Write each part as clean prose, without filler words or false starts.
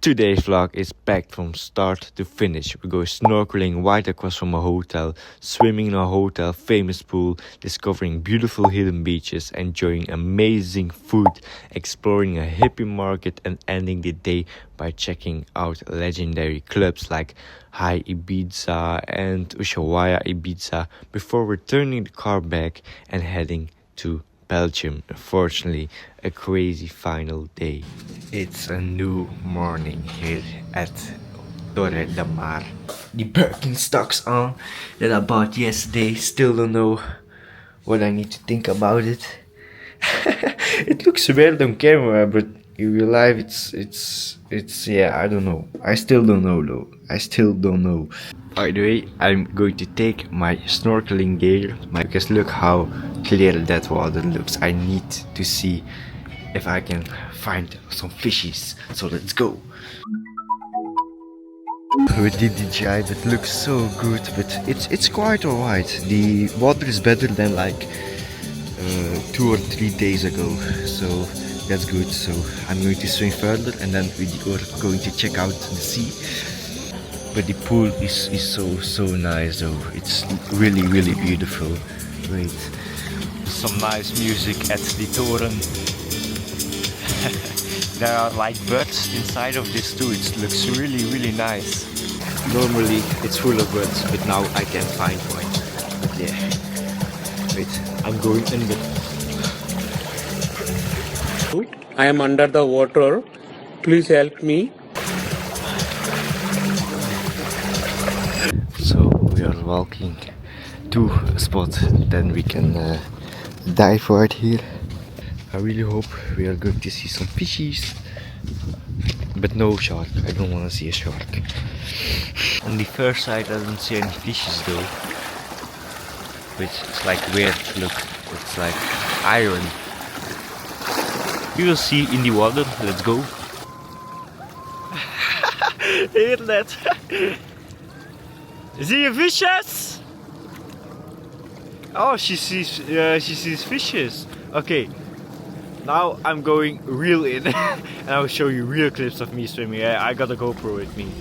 Today's vlog is packed from start to finish. We go snorkeling right across from a hotel, swimming in a hotel famous pool, discovering beautiful hidden beaches, enjoying amazing food, exploring a hippie market, and ending the day by checking out legendary clubs like Ohana Ibiza and Ushuaia Ibiza before returning the car back and heading to Belgium. Unfortunately, a crazy final day. It's a new morning here at Torre del Mar. The Birkenstocks on that I bought yesterday. Still don't know what I need to think about it. It looks weird on camera, but in real life it's yeah, I don't know. I still don't know though. I still don't know. By the way, I'm going to take my snorkeling gear because look how clear that water looks. I need to see if I can find some fishies. So let's go. We did the jive. It looks so good, but it's quite alright. The water is better than like 2 or 3 days ago, so that's good. So I'm going to swim further and then we're going to check out the sea. But the pool is so nice though. It's really beautiful. Wait, some nice music at the Toren. There are like birds inside of this too. It looks really nice. Normally it's full of birds, but now I can't find one. But yeah, wait, I'm going under. I am under the water. Please help me. So we are walking to a spot, then we can dive right here. I really hope we are going to see some fishies, but no shark. I don't want to see a shark. On the first side I don't see any fishes though, which is like weird. Look, it's like iron. You will see in the water. Let's go. Hear that? See you fishes? Oh, she sees fishes. Okay, now I'm going real in, and I will show you real clips of me swimming. I got a GoPro with me.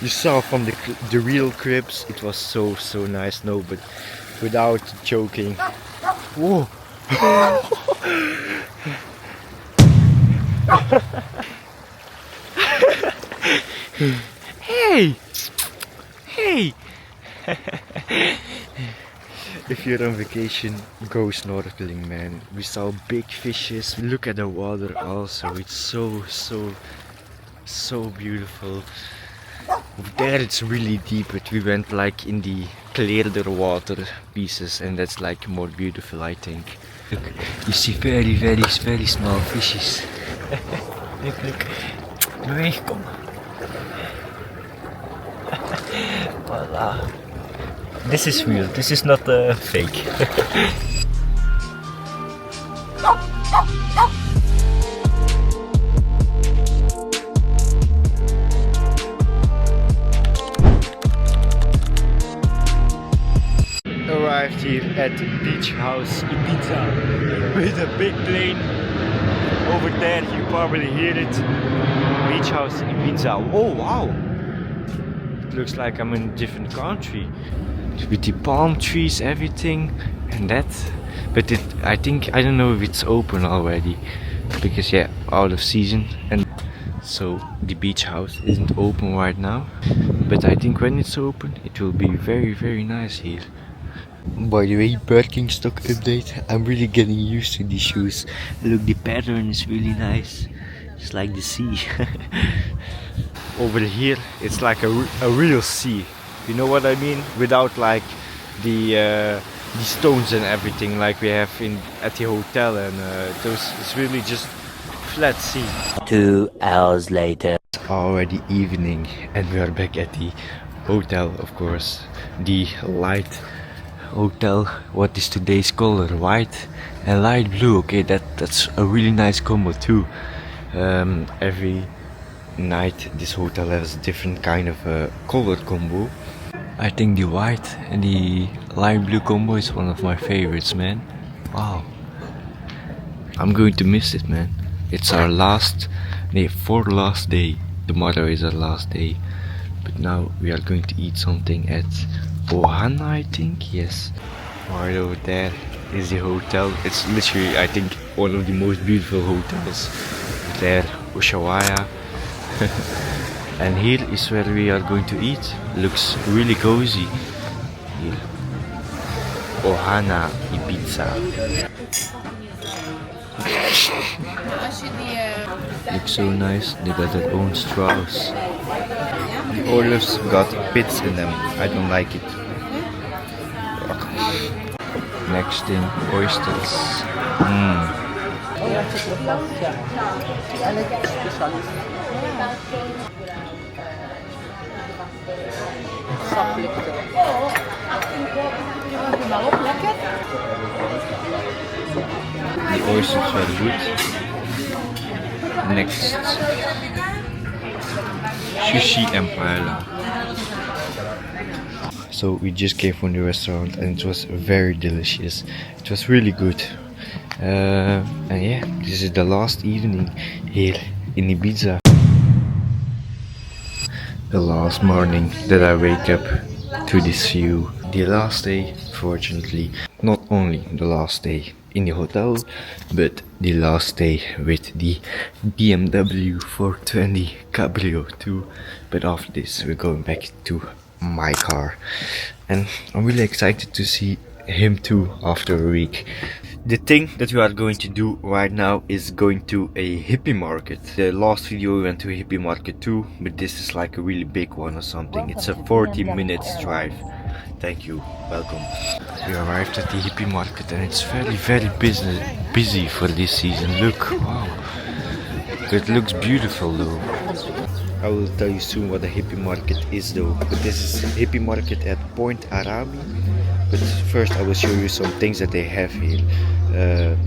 You saw from the real clips, it was so nice. No, but without joking. Whoa. Hey! If you're on vacation, go snorkeling, man. We saw big fishes. Look at the water also. It's so beautiful. There it's really deep, but we went like in the clearer water pieces, and that's like more beautiful, I think. Look, you see very small fishes. Look. Weg, kom. Voila. This is real. This is not fake. Arrived here at Beach House Ibiza with a big plane. Over there, you probably hear it. Beach House Ibiza. Oh wow! It looks like I'm in a different country. With the palm trees, everything, and that. But I don't know if it's open already. Because yeah, out of season. And so the beach house isn't open right now. But I think when it's open, it will be very nice here. By the way, Birkenstock update. I'm really getting used to these shoes. Look, the pattern is really nice. It's like the sea. Over here, it's like a real sea. You know what I mean? Without like the stones and everything like we have at the hotel, and it's really just flat sea. 2 hours later. It's already evening, and we are back at the hotel, of course. The light hotel. What is today's color? White and light blue. Okay, that's a really nice combo too. Every night this hotel has a different kind of color combo. I think the white and the lime blue combo is one of my favorites, man. Wow. I'm going to miss it, man. It's our last, for last day. Tomorrow is our last day. But now we are going to eat something at Ohana, I think. Yes. Right over there is the hotel. It's literally, I think, one of the most beautiful hotels there, Ushuaia. And here is where we are going to eat. Looks really cozy. Here. Ohana Ibiza. Looks so nice. They got their own straws. The olives got pits in them. I don't like it. Next thing, oysters. The oysters are good. Next, sushi and paella. So we just came from the restaurant and it was very delicious. It was really good. And yeah, this is the last evening here in Ibiza. The last morning that I wake up to this view. The last day, fortunately, not only the last day in the hotel, but the last day with the BMW 420 Cabrio too. But after this we're going back to my car and I'm really excited to see him too after a week. The thing that we are going to do right now is going to a hippie market. The last video we went to a hippie market too, but this is like a really big one or something. It's a 40 minutes drive. Thank you, welcome. We arrived at the hippie market and it's very busy for this season. Look, wow. It looks beautiful though. I will tell you soon what a hippie market is though. But this is a hippie market at Point Arabi. But first I will show you some things that they have here.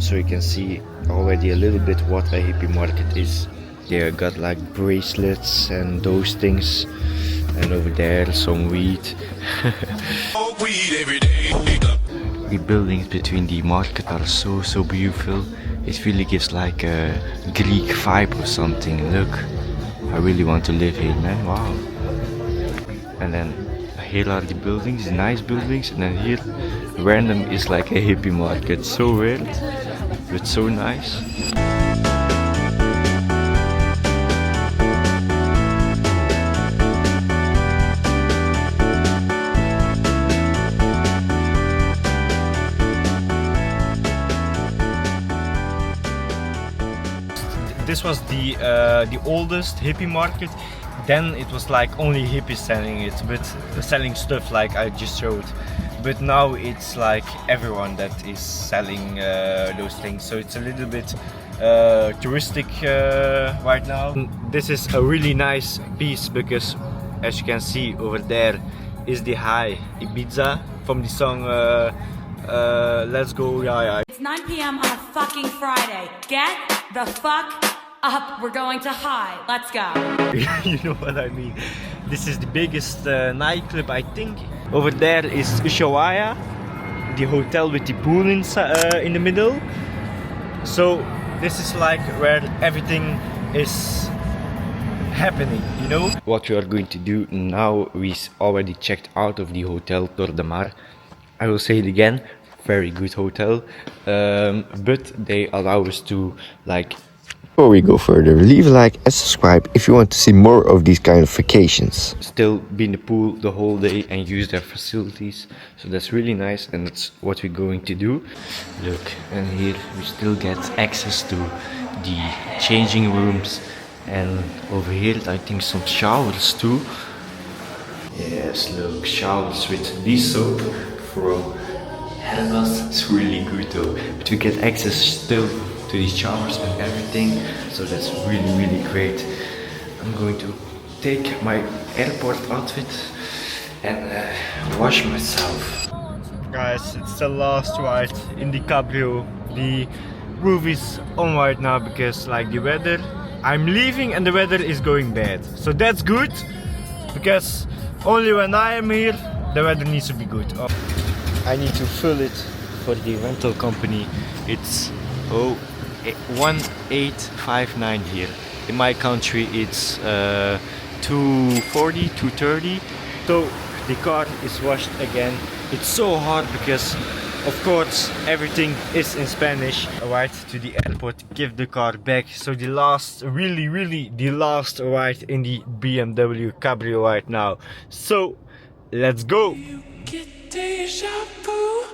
So you can see already a little bit what a hippie market is. They got like bracelets and those things. And over there some weed. The buildings between the market are so beautiful. It really gives like a Greek vibe or something. Look, I really want to live here, man. Wow. And then here are the buildings, nice buildings, and then here random is like a hippie market. So weird, but so nice. This was the oldest hippie market. Then it was like only hippies selling it, but selling stuff like I just showed. But now it's like everyone that is selling those things. So it's a little bit touristic right now. This is a really nice piece because, as you can see over there, is the high Ibiza from the song Let's Go Yeah. It's 9 p.m. on a fucking Friday. Get the fuck up. We're going to high. Let's go. You know what I mean. This is the biggest nightclub, I think. Over there is Ushuaia, the hotel with the pool in the middle. So this is like where everything is happening, you know. What we are going to do now, we already checked out of the Hotel Torre del Mar. I will say it again, very good hotel, but they allow us to like. Before we go further, leave a like and subscribe if you want to see more of these kind of vacations. Still be in the pool the whole day and use their facilities, so that's really nice, and that's what we're going to do. Look, and here we still get access to the changing rooms, and over here I think some showers too. Yes, look, showers with this soap from Hellas. It's really good though, but we get access still to these showers and everything, so that's really great. I'm going to take my airport outfit and wash myself. Guys, it's the last ride in the cabrio. The roof is on right now because like the weather, I'm leaving and the weather is going bad, so that's good because only when I am here the weather needs to be good. Oh. I need to fill it for the rental company. It's 1859 here. In my country it's 240, 230. So the car is washed again. It's so hard because of course everything is in Spanish. Ride to the airport, give the car back. So the last, really the last ride in the BMW Cabrio right now. So let's go. You get deja vu.